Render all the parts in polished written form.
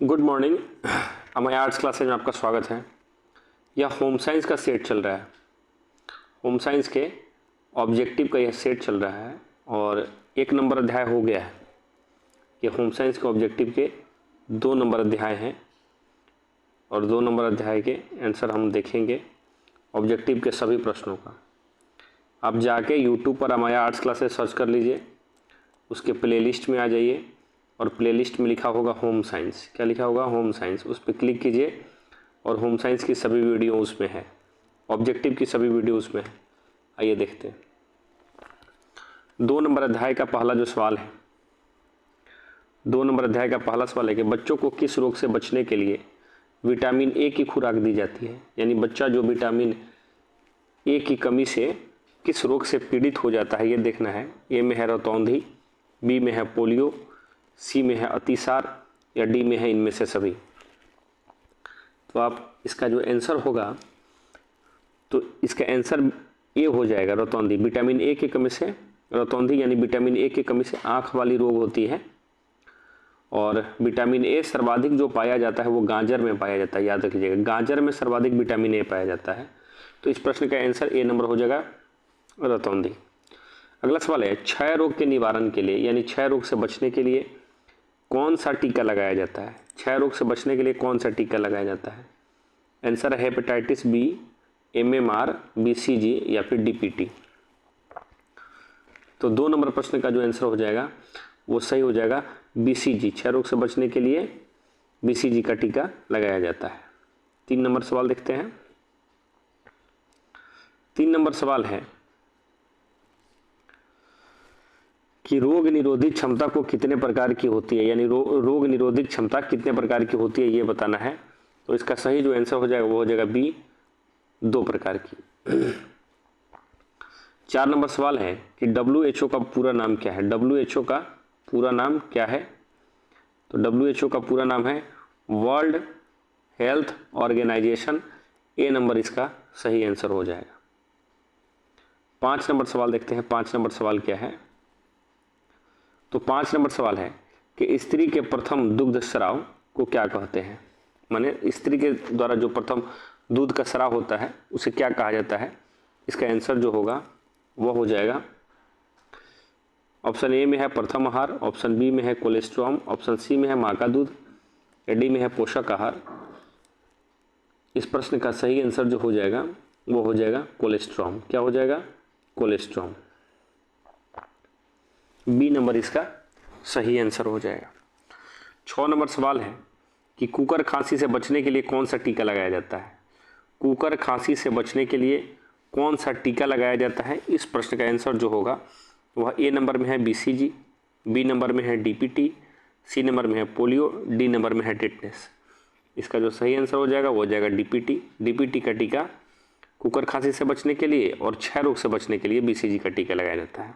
Good morning. हमारे arts classes में आपका स्वागत है। यह होम साइंस का सेट चल रहा है। होम साइंस के ऑब्जेक्टिव का यह सेट चल रहा है और 1 नंबर अध्याय हो गया है। ये होम साइंस के ऑब्जेक्टिव के 2 नंबर अध्याय हैं और 2 नंबर अध्याय के आंसर हम देखेंगे ऑब्जेक्टिव के सभी प्रश्नों का। आप जाके यूट्यूब पर हमारे आर्ट्स क्लासेस सर्च कर लीजिए, उसके प्लेलिस्ट में आ जाइए और प्लेलिस्ट में लिखा होगा होम साइंस। क्या लिखा होगा? Home science. उस पर क्लिक कीजिए और होम साइंस की सभी वीडियो उसमें है, ऑब्जेक्टिव की सभी वीडियो उसमें है। आइए देखते हैं 2 नंबर अध्याय का पहला जो सवाल है। 2 नंबर अध्याय का पहला सवाल है कि बच्चों को किस रोग से बचने के लिए विटामिन ए की खुराक दी जाती है। यानी बच्चा जो विटामिन ए की कमी से किस रोग से पीड़ित हो जाता है, ये देखना है। ए में है रतौंधी, बी में है पोलियो, सी में है अतिसार या डी में है इनमें से सभी। तो आप इसका जो आंसर होगा, तो इसका आंसर ए हो जाएगा, रतौंधी। विटामिन ए की कमी से रतौंधी यानी विटामिन ए की कमी से आँख वाली रोग होती है। और विटामिन ए सर्वाधिक जो पाया जाता है वो गाजर में पाया जाता है। याद रखिएगा, गाजर में सर्वाधिक विटामिन ए पाया जाता है। तो इस प्रश्न का आंसर ए नंबर हो जाएगा, रतौंधी। अगला सवाल है क्षय रोग के निवारण के लिए यानी क्षय रोग से बचने के लिए कौन सा टीका लगाया जाता है। क्षय रोग से बचने के लिए कौन सा टीका लगाया जाता है? आंसर है हेपेटाइटिस बी, एमएमआर, बीसीजी या फिर डीपीटी। तो 2 नंबर प्रश्न का जो आंसर हो जाएगा वो सही हो जाएगा, बीसीजी। क्षय रोग से बचने के लिए बीसीजी का टीका लगाया जाता है। 3 नंबर सवाल देखते हैं। 3 नंबर सवाल है कि रोग निरोधी क्षमता को कितने प्रकार की होती है। यानी रोग निरोधी क्षमता कितने प्रकार की होती है ये बताना है। तो इसका सही जो आंसर हो जाएगा वो हो जाएगा बी, 2 प्रकार की। 4 नंबर सवाल है कि WHO का पूरा नाम क्या है। WHO का पूरा नाम क्या है? तो WHO का पूरा नाम है वर्ल्ड हेल्थ ऑर्गेनाइजेशन। ए नंबर इसका सही आंसर हो जाएगा। 5 नंबर सवाल देखते हैं। 5 नंबर सवाल क्या है? तो 5 नंबर सवाल है कि स्त्री के प्रथम दुग्ध स्राव को क्या कहते हैं। माने स्त्री के द्वारा जो प्रथम दूध का स्राव होता है उसे क्या कहा जाता है। इसका आंसर जो होगा वह हो जाएगा, ऑप्शन ए में है प्रथम आहार, ऑप्शन बी में है कोलेस्ट्रॉम, ऑप्शन सी में है माँ का दूध या डी में है पोषक आहार। इस प्रश्न का सही आंसर जो हो जाएगा वो हो जाएगा कोलेस्ट्रॉम। क्या हो जाएगा? कोलेस्ट्रॉम। बी नंबर इसका सही आंसर हो जाएगा। 6 नंबर सवाल है कि कुकर खांसी से बचने के लिए कौन सा टीका लगाया जाता है। कुकर खांसी से बचने के लिए कौन सा टीका लगाया जाता है? इस प्रश्न का आंसर जो होगा वह ए नंबर में है बीसीजी, बी नंबर में है डीपीटी, सी नंबर में है पोलियो, डी नंबर में है टिटनेस। इसका जो सही आंसर हो जाएगा वो हो जाएगा डीपीटी। डीपीटी का टीका कुकर खांसी से बचने के लिए और क्षय रोग से बचने के लिए बीसीजी का टीका लगाया जाता है।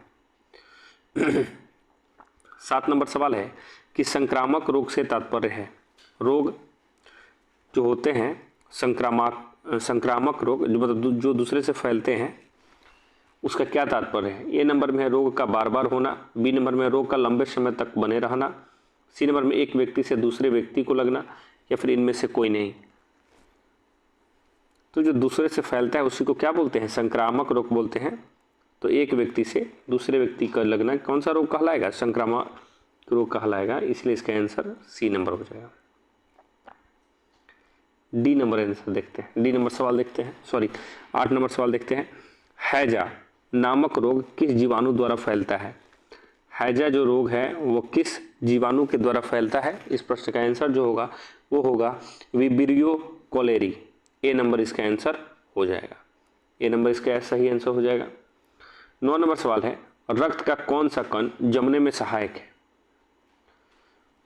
7 नंबर सवाल है कि संक्रामक रोग से तात्पर्य है। रोग जो होते हैं संक्रामक रोग जो मतलब जो दूसरे से फैलते हैं उसका क्या तात्पर्य है। ए नंबर में है रोग का बार बार होना, बी नंबर में रोग का लंबे समय तक बने रहना, सी नंबर में एक व्यक्ति से दूसरे व्यक्ति को लगना या फिर इनमें से कोई नहीं। तो जो दूसरे से फैलता है उसी को क्या बोलते हैं? संक्रामक रोग बोलते हैं। तो एक व्यक्ति से दूसरे व्यक्ति का लगना कौन सा रोग कहलाएगा? संक्रामक रोग कहलाएगा। इसलिए इसका आंसर सी नंबर हो जाएगा। डी नंबर आंसर देखते हैं। डी नंबर सवाल देखते हैं, 8 नंबर सवाल देखते हैं। हैजा नामक रोग किस जीवाणु द्वारा फैलता है। हैजा जो रोग है वो किस जीवाणु के द्वारा फैलता है? इस प्रश्न का आंसर जो होगा वो होगा विब्रियो कोलेरी। ए नंबर इसका आंसर हो जाएगा। ए नंबर इसका सही आंसर हो जाएगा। 9 नंबर सवाल है रक्त का कौन सा कण जमने में सहायक है।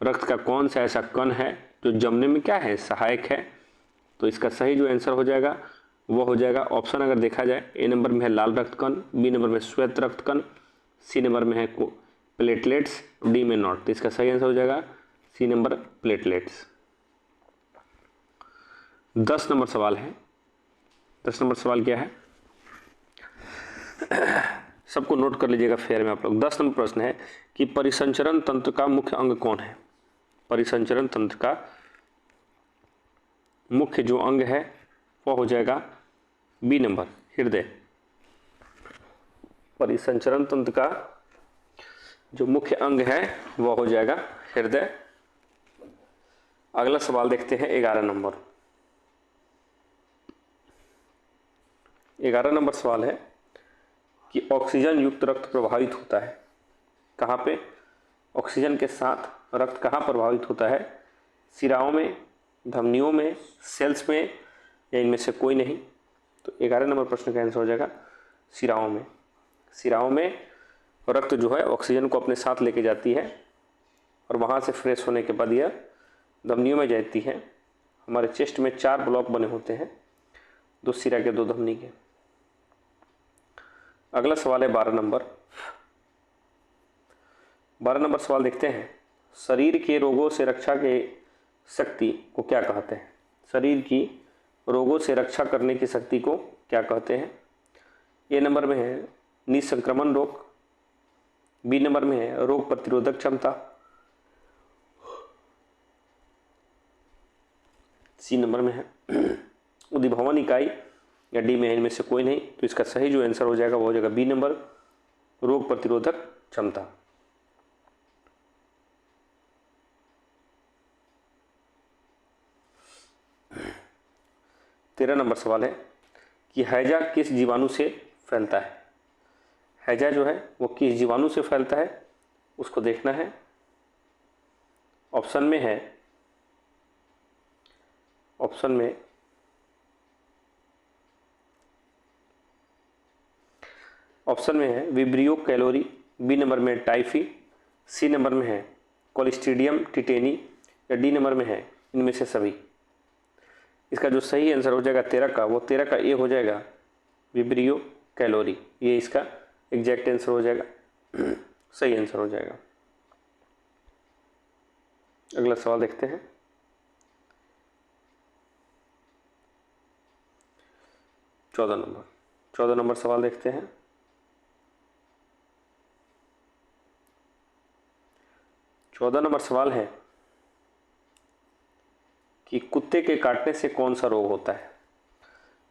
रक्त का कौन सा ऐसा कण है जो जमने में क्या है? सहायक है। तो इसका सही जो आंसर हो जाएगा वो हो जाएगा, ऑप्शन अगर देखा जाए, ए नंबर में है लाल रक्त कण, बी नंबर में श्वेत रक्त कण, सी नंबर में है प्लेटलेट्स, डी में नॉट। तो इसका सही आंसर हो जाएगा सी नंबर प्लेटलेट्स। 10 नंबर सवाल है। 10 नंबर सवाल क्या है? सबको नोट कर लीजिएगा फेयर में आप लोग। 10 नंबर प्रश्न है कि परिसंचरण तंत्र का मुख्य अंग कौन है। परिसंचरण तंत्र का मुख्य जो अंग है वह हो जाएगा बी नंबर, हृदय। परिसंचरण तंत्र का जो मुख्य अंग है वह हो जाएगा हृदय। अगला सवाल देखते हैं 11 नंबर। 11 नंबर सवाल है कि ऑक्सीजन युक्त रक्त प्रभावित होता है कहाँ पे? ऑक्सीजन के साथ रक्त कहाँ प्रभावित होता है? शिराओं में, धमनियों में, सेल्स में, या इनमें से कोई नहीं? तो 11 नंबर प्रश्न का आंसर हो जाएगा शिराओं में। शिराओं में रक्त जो है ऑक्सीजन को अपने साथ लेके जाती है और वहाँ से फ्रेश होने के बाद यह धमनियों में जाती है। हमारे चेस्ट में 4 ब्लॉक बने होते हैं, 2 शिरा के 2 धमनी के। अगला सवाल है 12 नंबर। 12 नंबर सवाल देखते हैं, शरीर के रोगों से रक्षा के शक्ति को क्या कहते हैं? शरीर की रोगों से रक्षा करने की शक्ति को क्या कहते हैं? ए नंबर में है निसंक्रमण रोग, बी नंबर में है रोग प्रतिरोधक क्षमता, सी नंबर में है उद्दीपन इकाई, या डी में है इनमें से कोई नहीं। तो इसका सही जो आंसर हो जाएगा वो हो जाएगा बी नंबर, रोग प्रतिरोधक क्षमता। तेरह नंबर सवाल है कि हैजा किस जीवाणु से फैलता है? हैजा जो है वो किस जीवाणु से फैलता है उसको देखना है। ऑप्शन में है, ऑप्शन में है विब्रियो कैलोरी, बी नंबर में टाइफी, सी नंबर में है कोलिस्ट्रीडियम टिटेनी, या डी नंबर में है इनमें से सभी। इसका जो सही आंसर हो जाएगा 13 का, वो 13 का ए हो जाएगा विब्रियो कैलोरी। ये इसका एग्जैक्ट आंसर हो जाएगा, सही आंसर हो जाएगा। अगला सवाल देखते हैं। चौदह नंबर सवाल देखते हैं। 14 नंबर सवाल है कि कुत्ते के काटने से कौन सा रोग होता है?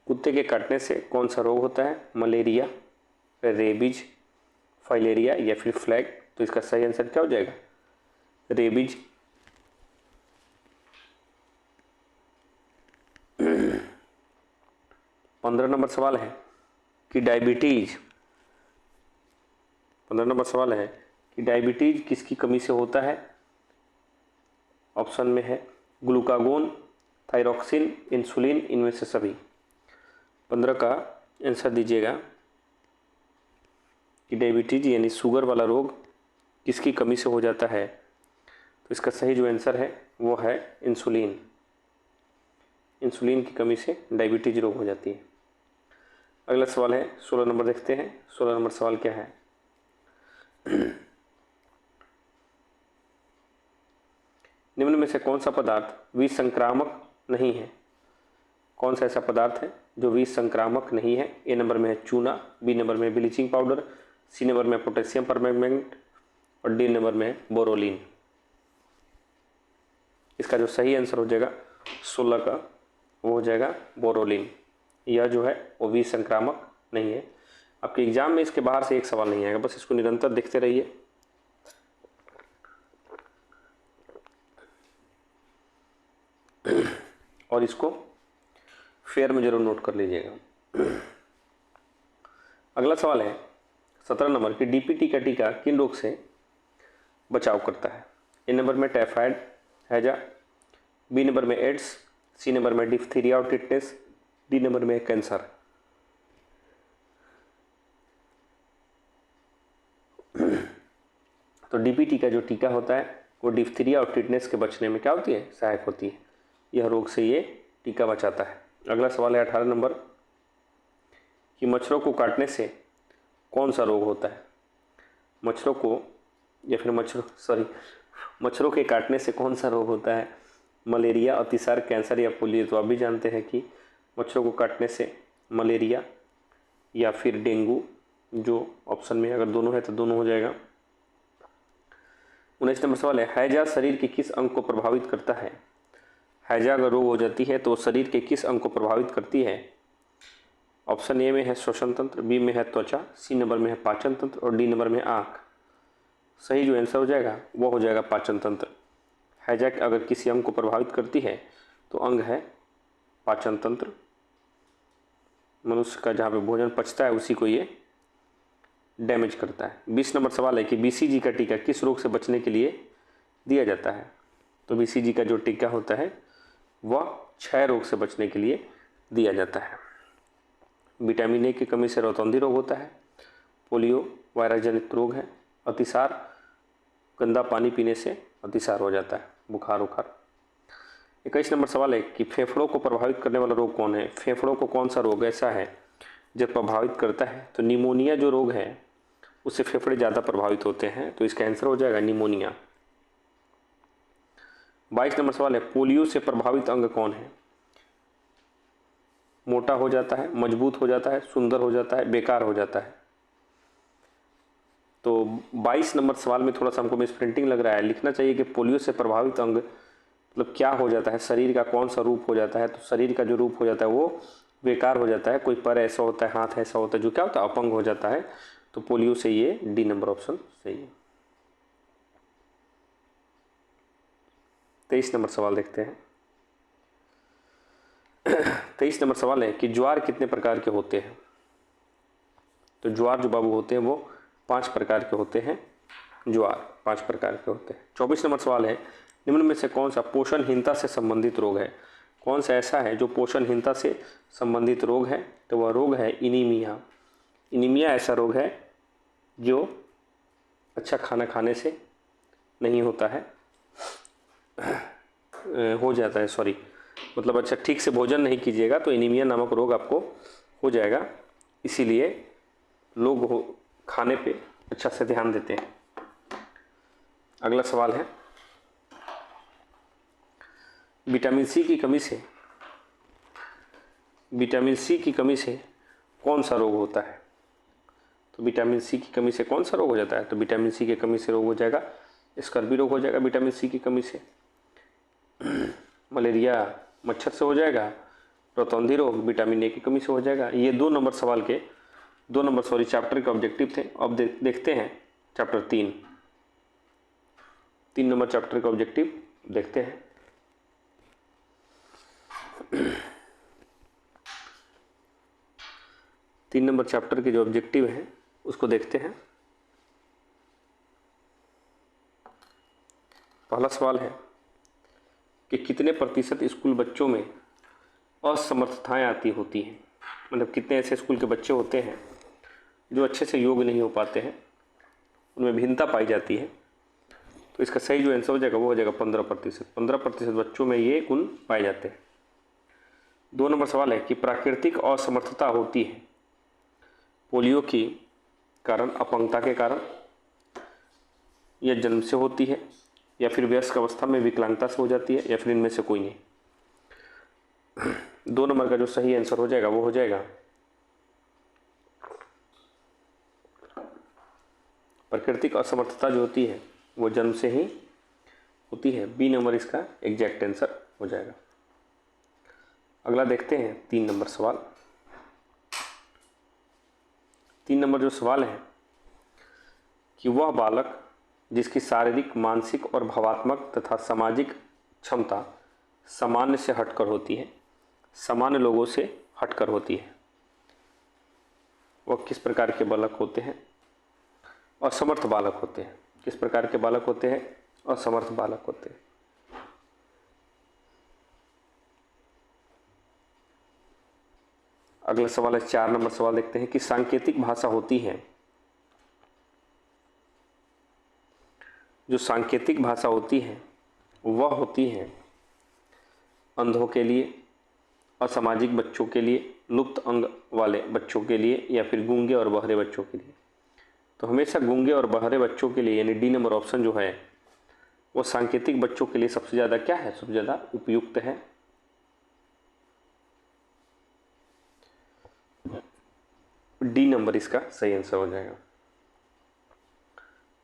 कुत्ते के काटने से कौन सा रोग होता है? मलेरिया, रेबीज, फाइलेरिया, या फिर फ्लैग। तो इसका सही आंसर क्या हो जाएगा? रेबीज। 15 नंबर सवाल है कि डायबिटीज, 15 नंबर सवाल है कि डायबिटीज किसकी कमी से होता है? ऑप्शन में है ग्लूकागोन, थायरॉक्सिन, इंसुलिन, इनमें से सभी। 15 का आंसर दीजिएगा कि डायबिटीज यानी शुगर वाला रोग किसकी कमी से हो जाता है? तो इसका सही जो आंसर है वो है इंसुलिन। इंसुलिन की कमी से डायबिटीज रोग हो जाती है। अगला सवाल है 16 नंबर देखते हैं। 16 नंबर सवाल क्या है? निम्न में से कौन सा पदार्थ विष संक्रामक नहीं है? कौन सा ऐसा पदार्थ है जो विष संक्रामक नहीं है? ए नंबर में है चूना, बी नंबर में ब्लीचिंग पाउडर, सी नंबर में पोटेशियम परमैंगनेट, और डी नंबर में है बोरोलिन। इसका जो सही आंसर हो जाएगा 16 का, वो हो जाएगा बोरोलिन। यह जो है वो विष संक्रामक नहीं है। आपके एग्जाम में इसके बाहर से एक सवाल नहीं आएगा, बस इसको निरंतर देखते रहिए। और इसको फेयर में जरूर नोट कर लीजिएगा। अगला सवाल है 17 नंबर की डीपीटी का टीका किन रोग से बचाव करता है? ए नंबर में टाइफाइड, हैजा, बी नंबर में एड्स, सी नंबर में डिप्थीरिया और टिटनेस, डी नंबर में कैंसर। तो डीपीटी का जो टीका होता है वो डिप्थीरिया और टिटनेस के बचने में क्या होती है? सहायक होती है। यह रोग से ये टीका बचाता है। अगला सवाल है 18 नंबर कि मच्छरों को काटने से कौन सा रोग होता है? मच्छरों को, या फिर मच्छरों के काटने से कौन सा रोग होता है? मलेरिया, अतिसार, कैंसर, या पोलियो। तो आप भी जानते हैं कि मच्छरों को काटने से मलेरिया या फिर डेंगू, जो ऑप्शन में अगर दोनों है तो दोनों हो जाएगा। 19 नंबर सवाल है हैजा शरीर के किस अंग को प्रभावित करता है? हैजा अगर रोग हो जाती है तो वो शरीर के किस अंग को प्रभावित करती है? ऑप्शन ए में है श्वसन तंत्र, बी में है त्वचा, सी नंबर में है पाचन तंत्र और डी नंबर में आँख। सही जो आंसर हो जाएगा वो हो जाएगा पाचन तंत्र। हैजा अगर किसी अंग को प्रभावित करती है तो अंग है पाचन तंत्र। मनुष्य का जहाँ पे भोजन पचता है उसी को ये डैमेज करता है। 20 नंबर सवाल है कि BCG का टीका किस रोग से बचने के लिए दिया जाता है? तो BCG का जो टीका होता है वह क्षय रोग से बचने के लिए दिया जाता है। विटामिन ए की कमी से रतौंधी रोग होता है। पोलियो वायरस जनित रोग है। अतिसार, गंदा पानी पीने से अतिसार हो जाता है, बुखार उखार। 21 नंबर सवाल है कि फेफड़ों को प्रभावित करने वाला रोग कौन है? फेफड़ों को कौन सा रोग ऐसा है जो प्रभावित करता है? तो निमोनिया जो रोग है उससे फेफड़े ज़्यादा प्रभावित होते हैं, तो इसका आंसर हो जाएगा निमोनिया। 22 नंबर सवाल है पोलियो से प्रभावित अंग कौन है? मोटा हो जाता है, मजबूत हो जाता है, सुंदर हो जाता है, बेकार हो जाता है। तो 22 नंबर सवाल में थोड़ा सा हमको मिसप्रिंटिंग लग रहा है। लिखना चाहिए कि पोलियो से प्रभावित अंग मतलब क्या हो जाता है, शरीर का कौन सा रूप हो जाता है। तो शरीर का जो रूप हो जाता है वो बेकार हो जाता है। कोई पैर ऐसा होता है, हाथ ऐसा होता है जो क्या होता है, अपंग हो जाता है। तो पोलियो से ये डी नंबर ऑप्शन सही है। 23 नंबर सवाल देखते हैं। 23 नंबर सवाल है कि ज्वार कितने प्रकार के होते हैं? तो ज्वार जो बाबू होते हैं वो 5 प्रकार के होते हैं। ज्वार 5 प्रकार के होते हैं। 24 नंबर सवाल है निम्न में से कौन सा पोषणहीनता से संबंधित रोग है? कौन सा ऐसा है जो पोषणहीनता से संबंधित रोग है? तो वह रोग है इनीमिया। इनीमिया ऐसा रोग है जो अच्छा खाना खाने से नहीं होता है, हो जाता है, सॉरी, मतलब अच्छा ठीक से भोजन नहीं कीजिएगा तो एनीमिया नामक रोग आपको हो जाएगा। इसीलिए लोग खाने पे अच्छा से ध्यान देते हैं। अगला सवाल है विटामिन सी की कमी से कौन सा रोग होता है? तो विटामिन सी की कमी से कौन सा रोग हो जाता है? तो विटामिन सी की कमी से रोग हो जाएगा स्कर्वी रोग हो जाएगा। विटामिन सी की कमी से मलेरिया मच्छर से हो जाएगा। रतौंधी रोग विटामिन ए की कमी से हो जाएगा। ये 2 नंबर सवाल के चैप्टर के ऑब्जेक्टिव थे। अब देखते हैं चैप्टर 3 नंबर चैप्टर का ऑब्जेक्टिव देखते हैं। तीन नंबर चैप्टर के जो ऑब्जेक्टिव हैं उसको देखते हैं। पहला सवाल है कि कितने प्रतिशत स्कूल बच्चों में असमर्थताएं आती होती हैं? मतलब कितने ऐसे स्कूल के बच्चे होते हैं जो अच्छे से योग नहीं हो पाते हैं, उनमें भिन्नता पाई जाती है। तो इसका सही जो आंसर हो जाएगा वो हो जाएगा 15%। 15% बच्चों में ये गुण पाए जाते हैं। 2 नंबर सवाल है कि प्राकृतिक असमर्थता होती है पोलियो के कारण, अपंगता के कारण, या जन्म से होती है, या फिर वयस्क अवस्था में विकलांगता से हो जाती है, या फिर इनमें से कोई नहीं। 2 नंबर का जो सही आंसर हो जाएगा वो हो जाएगा प्राकृतिक असमर्थता जो होती है वो जन्म से ही होती है। बी नंबर इसका एग्जैक्ट आंसर हो जाएगा। अगला देखते हैं 3 नंबर सवाल। 3 नंबर जो सवाल है कि वह बालक जिसकी शारीरिक, मानसिक और भावात्मक तथा सामाजिक क्षमता सामान्य से हटकर होती है, सामान्य लोगों से हटकर होती है, वह किस प्रकार के बालक होते हैं? असमर्थ बालक होते हैं। किस प्रकार के बालक होते हैं? असमर्थ बालक होते हैं। अगला सवाल है 4 नंबर सवाल देखते हैं कि सांकेतिक भाषा होती है, जो सांकेतिक भाषा होती है वह होती है अंधों के लिए, असामाजिक बच्चों के लिए, लुप्त अंग वाले बच्चों के लिए, या फिर गूंगे और बहरे बच्चों के लिए। तो हमेशा गूंगे और बहरे बच्चों के लिए यानी डी नंबर ऑप्शन जो है वो सांकेतिक बच्चों के लिए सबसे ज़्यादा क्या है, सबसे ज़्यादा उपयुक्त है। डी नंबर इसका सही आंसर हो जाएगा।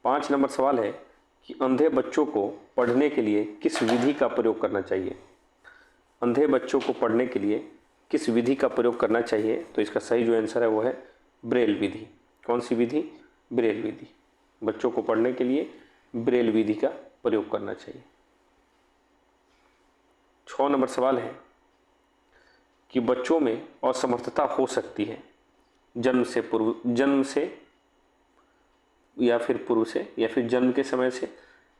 5 नंबर सवाल है कि अंधे बच्चों को पढ़ने के लिए किस विधि का प्रयोग करना चाहिए? अंधे बच्चों को पढ़ने के लिए किस विधि का प्रयोग करना चाहिए? तो इसका सही जो आंसर है वो है ब्रेल विधि। कौन सी विधि? ब्रेल विधि। बच्चों को पढ़ने के लिए ब्रेल विधि का प्रयोग करना चाहिए। 6 नंबर सवाल है कि बच्चों में असमर्थता हो सकती है जन्म से या फिर पूर्व से, या फिर जन्म के समय से,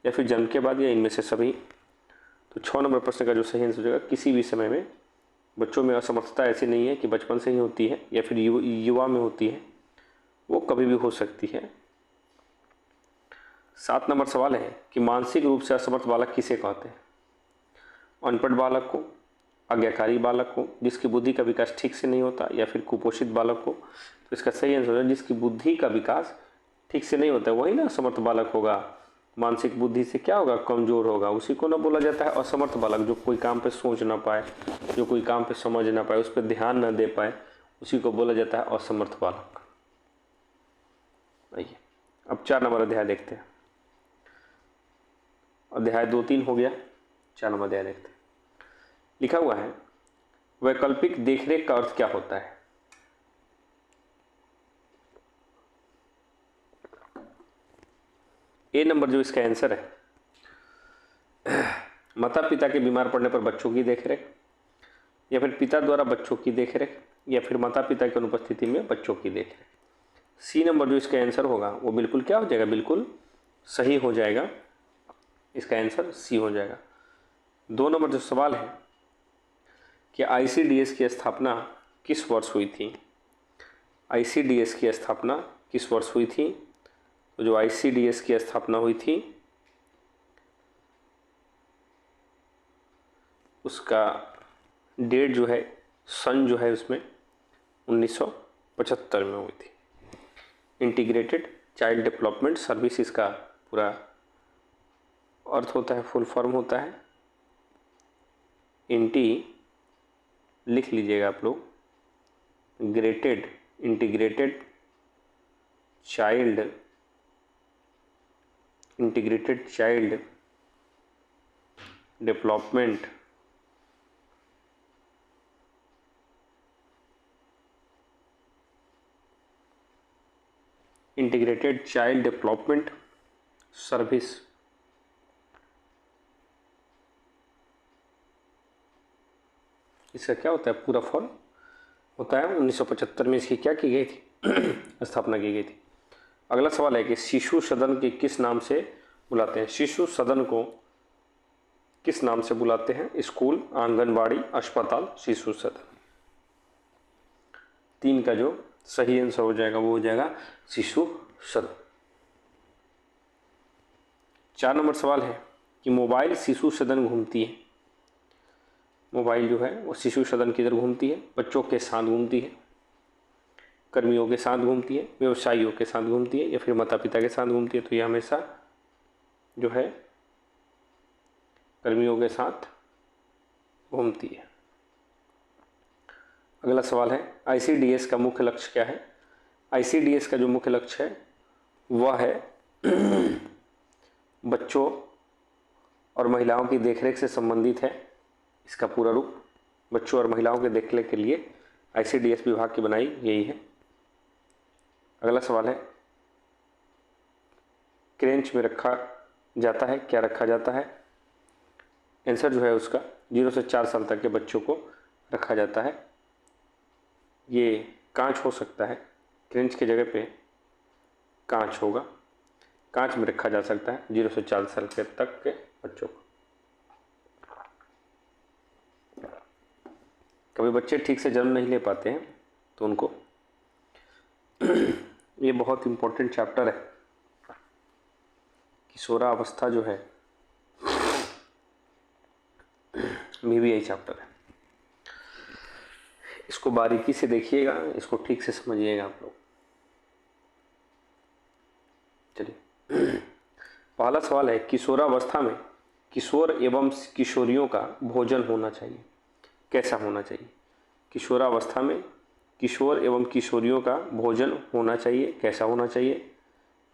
या फिर जन्म के बाद, या इनमें से सभी। तो 6 नंबर प्रश्न का जो सही आंसर हो जाएगा किसी भी समय में। बच्चों में असमर्थता ऐसी नहीं है कि बचपन से ही होती है या फिर युवा में होती है, वो कभी भी हो सकती है। 7 नंबर सवाल है कि मानसिक रूप से असमर्थ बालक किसे कहते हैं? अनपढ़ बालक को, आज्ञाकारी बालक को, जिसकी बुद्धि का विकास ठीक से नहीं होता, या फिर कुपोषित बालक को। तो इसका सही आंसर है जिसकी बुद्धि का विकास ठीक से नहीं होता है, वही ना असमर्थ बालक होगा। मानसिक बुद्धि से क्या होगा? कमजोर होगा, उसी को ना बोला जाता है असमर्थ बालक। जो कोई काम पे सोच ना पाए, जो कोई काम पे समझ ना पाए, उस पर ध्यान ना दे पाए, उसी को बोला जाता है असमर्थ बालक। आइए अब 4 नंबर अध्याय देखते हैं। अध्याय 2-3 हो गया, 4 नंबर अध्याय देखते हैं। लिखा हुआ है वैकल्पिक देखरेख का अर्थ क्या होता है? ए नंबर जो इसका आंसर है, माता पिता के बीमार पड़ने पर बच्चों की देखरेख, या फिर पिता द्वारा बच्चों की देखरेख, या फिर माता पिता की अनुपस्थिति में बच्चों की देखरेख। सी नंबर जो इसका आंसर होगा वो बिल्कुल क्या हो जाएगा? बिल्कुल सही हो जाएगा। इसका आंसर सी हो जाएगा। 2 नंबर जो सवाल है कि ICDS की स्थापना किस वर्ष हुई थी? ICDS की स्थापना किस वर्ष हुई थी? तो जो ICDS की स्थापना हुई थी उसका डेट जो है, सन जो है उसमें 1975 में हुई थी। इंटीग्रेटेड चाइल्ड डेवलपमेंट सर्विस इसका पूरा अर्थ होता है, फुल फॉर्म होता है। इंटी लिख लीजिएगा आप लोग, इंटीग्रेटेड चाइल्ड डेवलपमेंट सर्विस। इसका क्या होता है? पूरा फॉर्म होता है। 1975 में इसकी क्या की गई थी? स्थापना की गई थी। अगला सवाल है कि शिशु सदन के किस नाम से बुलाते हैं? शिशु सदन को किस नाम से बुलाते हैं? स्कूल, आंगनबाड़ी, अस्पताल, शिशु सदन। 3 का जो सही आंसर हो जाएगा वो हो जाएगा शिशु सदन। 4 नंबर सवाल है कि मोबाइल शिशु सदन घूमती है। मोबाइल जो है वो शिशु सदन की तरफ घूमती है, बच्चों के साथ घूमती है, कर्मियों के साथ घूमती है, व्यवसायियों के साथ घूमती है, या फिर माता पिता के साथ घूमती है। तो ये हमेशा जो है कर्मियों के साथ घूमती है। अगला सवाल है ICDS का मुख्य लक्ष्य क्या है? ICDS का जो मुख्य लक्ष्य है वह है बच्चों और महिलाओं की देखरेख से संबंधित है। इसका पूरा रूप बच्चों और महिलाओं के देखरेख के लिए ICDS विभाग की बनाई यही है। अगला सवाल है क्रेंच में रखा जाता है, क्या रखा जाता है? आंसर जो है उसका 0 से 4 साल तक के बच्चों को रखा जाता है। ये कांच हो सकता है, क्रेंच की जगह पे कांच होगा, कांच में रखा जा सकता है 0 से 4 साल के तक के बच्चों को। कभी बच्चे ठीक से जन्म नहीं ले पाते हैं तो उनको ये बहुत इम्पोर्टेंट चैप्टर है, किशोरावस्था जो है भी यही चैप्टर है। इसको बारीकी से देखिएगा, इसको ठीक से समझिएगा आप लोग। चलिए पहला सवाल है किशोरावस्था में किशोर एवं किशोरियों का भोजन होना चाहिए, कैसा होना चाहिए? किशोरावस्था में किशोर एवं किशोरियों का भोजन होना चाहिए, कैसा होना चाहिए?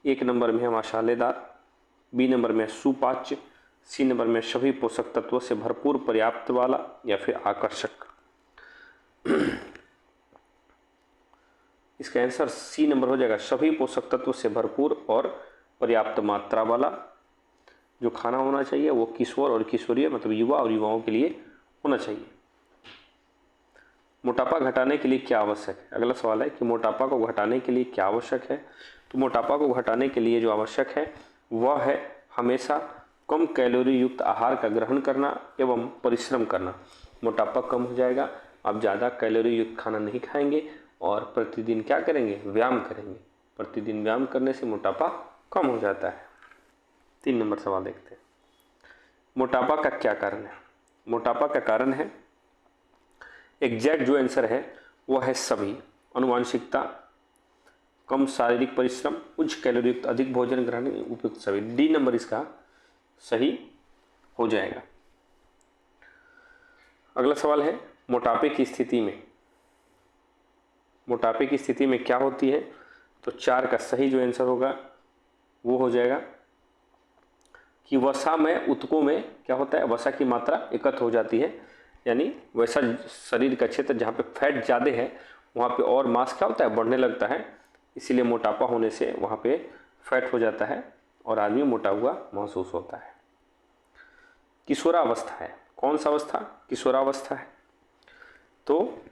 1 नंबर में है मसालेदार, बी नंबर में है सुपाच्य, सी नंबर में सभी पोषक तत्वों से भरपूर, पर्याप्त वाला या फिर आकर्षक। इसका आंसर सी नंबर हो जाएगा, सभी पोषक तत्वों से भरपूर और पर्याप्त मात्रा वाला। जो खाना होना चाहिए वो किशोर और किशोरिया मतलब युवा और युवाओं के लिए होना चाहिए। मोटापा घटाने के लिए क्या आवश्यक है? अगला सवाल है कि मोटापा को घटाने के लिए क्या आवश्यक है। तो मोटापा को घटाने के लिए जो आवश्यक है वह है हमेशा कम कैलोरी युक्त आहार का ग्रहण करना एवं परिश्रम करना। मोटापा कम हो जाएगा, आप ज़्यादा कैलोरी युक्त खाना नहीं खाएंगे और प्रतिदिन क्या करेंगे? व्यायाम करेंगे। प्रतिदिन व्यायाम करने से मोटापा कम हो जाता है। 3 नंबर सवाल देखते हैं, मोटापा का क्या कारण है? मोटापा का कारण है, एग्जैक्ट जो आंसर है वह है सभी। अनुवांशिकता, कम शारीरिक परिश्रम, उच्च कैलोरी युक्त अधिक भोजन ग्रहण, उपयुक्त सभी। डी नंबर इसका सही हो जाएगा। अगला सवाल है, मोटापे की स्थिति में क्या होती है? तो 4 का सही जो आंसर होगा वो हो जाएगा कि वसा में ऊतकों में क्या होता है? वसा की मात्रा एकत्र हो जाती है, यानी वैसा शरीर का क्षेत्र जहाँ पे फैट ज़्यादा है वहाँ पे और मांस क्या होता है? बढ़ने लगता है। इसीलिए मोटापा होने से वहाँ पे फैट हो जाता है और आदमी मोटा हुआ महसूस होता है। किशोरावस्था है, कौन सा अवस्था? किशोरावस्था है। तो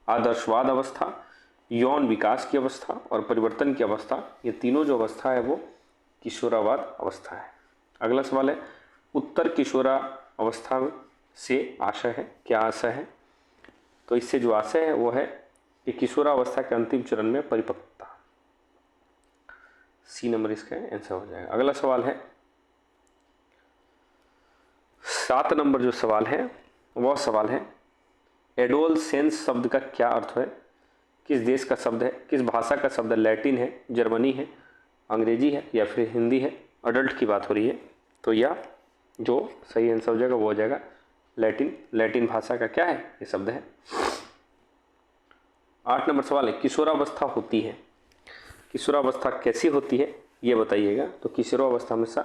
आदर्शवाद अवस्था, यौन विकास की अवस्था और परिवर्तन की अवस्था, ये तीनों जो अवस्था है वो किशोरावाद अवस्था है। अगला सवाल है, उत्तर किशोरा अवस्था से आशय है, क्या आशय है? तो इससे जो आशय है वो है कि किशोरावस्था के अंतिम चरण में परिपक्वता। सी नंबर इसका आंसर हो जाएगा। अगला सवाल है 7 नंबर जो सवाल है वह सवाल है, एडोलसेंस शब्द का क्या अर्थ है? किस देश का शब्द है? किस भाषा का शब्द है? लैटिन है, जर्मनी है, अंग्रेजी है या फिर हिंदी है? अडल्ट की बात हो रही है, तो यह जो सही आंसर हो जाएगा वो हो जाएगा लैटिन। लैटिन भाषा का क्या है? ये शब्द है। 8 नंबर सवाल है, किशोरावस्था होती है, किशोरावस्था कैसी होती है ये बताइएगा। तो किशोरावस्था हमेशा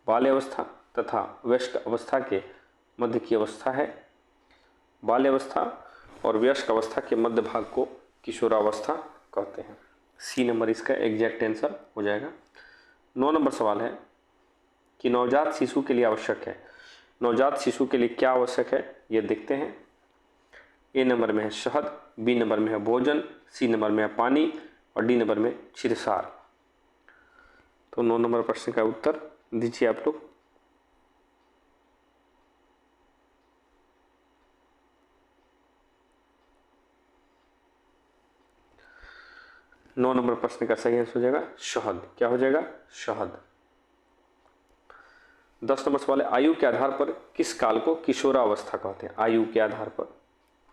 बाल्यावस्था तथा वयस्क अवस्था के मध्य की अवस्था है। बाल्यावस्था और वयस्क अवस्था के मध्य भाग को किशोरावस्था कहते हैं। सी नंबर इसका एग्जैक्ट आंसर हो जाएगा। 9 नंबर सवाल है कि नवजात शिशु के लिए आवश्यक है। नवजात शिशु के लिए क्या आवश्यक है ये देखते हैं। ए नंबर में है शहद, बी नंबर में है भोजन, सी नंबर में है पानी और डी नंबर में क्षीरसार। तो 9 नंबर प्रश्न का उत्तर दीजिए आप लोग। नौ नंबर प्रश्न का सही आंसर हो जाएगा शहद। क्या हो जाएगा? शहद। 10 नंबर सवाल है, आयु के आधार पर किस काल को किशोरावस्था कहते हैं? आयु के आधार पर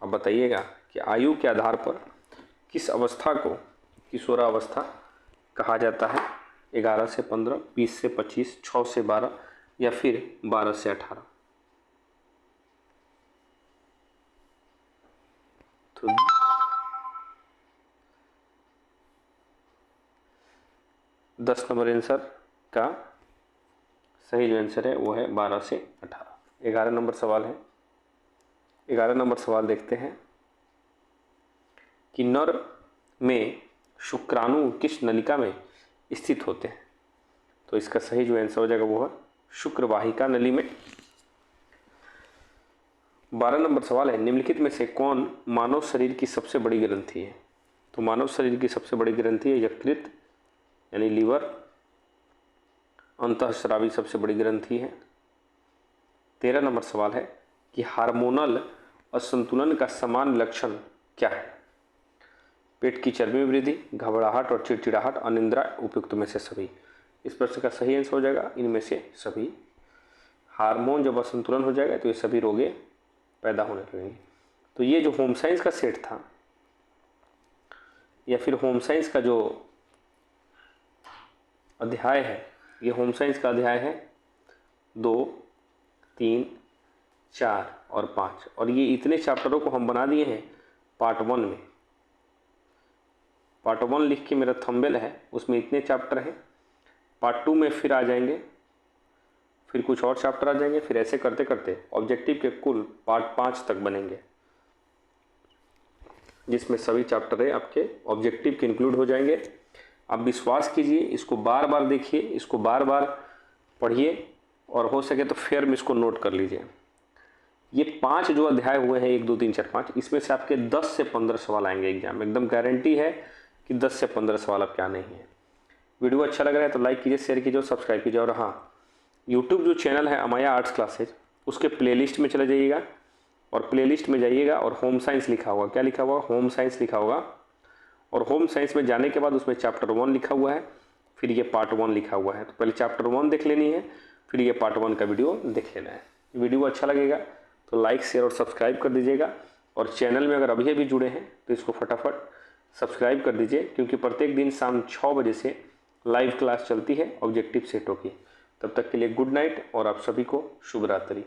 अब बताइएगा कि आयु के आधार पर किस अवस्था को किशोरावस्था कहा जाता है? 11 से 15, 20 से 25, 6 से 12 या फिर 12 से 18? तो 10 नंबर आंसर का सही जो आंसर है वो है 12 से 18। 11 नंबर सवाल है, 11 नंबर सवाल देखते हैं कि नर में शुक्राणु किस नलिका में स्थित होते हैं? तो इसका सही जो आंसर हो जाएगा वो है शुक्रवाहिका नली में। 12 नंबर सवाल है, निम्नलिखित में से कौन मानव शरीर की सबसे बड़ी ग्रंथि है? तो मानव शरीर की सबसे बड़ी ग्रंथि है यकृत यानी लीवर। अंतःस्रावी सबसे बड़ी ग्रंथि है। 13 नंबर सवाल है कि हार्मोनल असंतुलन का सामान्य लक्षण क्या है? पेट की चर्बी में वृद्धि, घबराहट और चिड़चिड़ाहट, अनिद्रा, उपयुक्त में से सभी। इस प्रश्न का सही आंसर हो जाएगा इनमें से सभी। हार्मोन जब असंतुलन हो जाएगा तो ये सभी रोगे पैदा होने लगेंगे। तो ये जो होम साइंस का सेट था या फिर होम साइंस का जो अध्याय है, ये होम साइंस का अध्याय है 2, 3, 4 और 5 और ये इतने चैप्टरों को हम बना दिए हैं पार्ट 1 में। पार्ट 1 लिख के मेरा थंबनेल है उसमें इतने चैप्टर हैं। पार्ट 2 में फिर आ जाएंगे फिर कुछ और चैप्टर आ जाएंगे, फिर ऐसे करते करते ऑब्जेक्टिव के कुल पार्ट 5 तक बनेंगे, जिसमें सभी चैप्टर आपके ऑब्जेक्टिव के इंक्लूड हो जाएंगे। आप विश्वास कीजिए, इसको बार बार देखिए, इसको बार बार पढ़िए और हो सके तो फेयर में इसको नोट कर लीजिए। ये 5 जो अध्याय हुए हैं 1 2 3 4 5, इसमें से आपके 10 से 15 सवाल आएंगे एग्जाम में, एकदम गारंटी है कि 10 से 15 सवाल आपके आने ही हैं। वीडियो अच्छा लग रहा है तो लाइक कीजिए, शेयर कीजिए और सब्सक्राइब कीजिए। और हाँ, यूट्यूब जो चैनल है अमाया आर्ट्स क्लासेज, उसके प्लेलिस्ट में चले जाइएगा और प्लेलिस्ट में जाइएगा और होम साइंस लिखा होगा, क्या लिखा हुआ, होम साइंस लिखा होगा। और होम साइंस में जाने के बाद उसमें चैप्टर 1 लिखा हुआ है, फिर ये पार्ट 1 लिखा हुआ है। तो पहले चैप्टर 1 देख लेनी है, फिर ये पार्ट 1 का वीडियो देख लेना है। वीडियो अच्छा लगेगा तो लाइक शेयर और सब्सक्राइब कर दीजिएगा। और चैनल में अगर अभी जुड़े हैं तो इसको फटाफट सब्सक्राइब कर दीजिए, क्योंकि प्रत्येक दिन शाम 6 बजे से लाइव क्लास चलती है ऑब्जेक्टिव सेटों की। तब तक के लिए गुड नाइट और आप सभी को शुभ रात्रि।